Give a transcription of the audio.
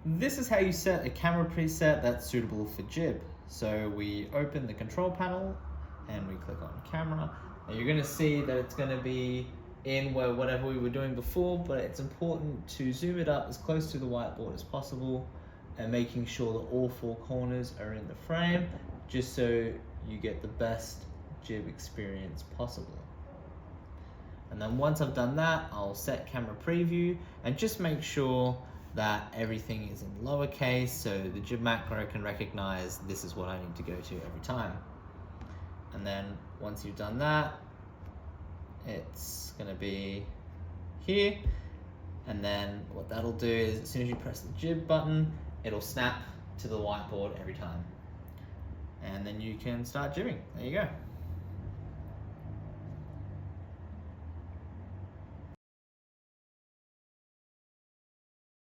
This is how you set a camera preset that's suitable for JIBB. So we open the control panel and we click on camera, and you're gonna see that it's gonna be in where whatever we were doing before, but it's important to zoom it up as close to the whiteboard as possible and making sure that all four corners are in the frame, just so you get the best JIBB experience possible. And then once I've done that, I'll set camera preview and just make sure that everything is in lowercase so the JIBB macro can recognize this is what I need to go to every time. And then once you've done that, it's gonna be here. And then what that'll do is as soon as you press the JIBB button, it'll snap to the whiteboard every time. And then you can start jibbing. There you go.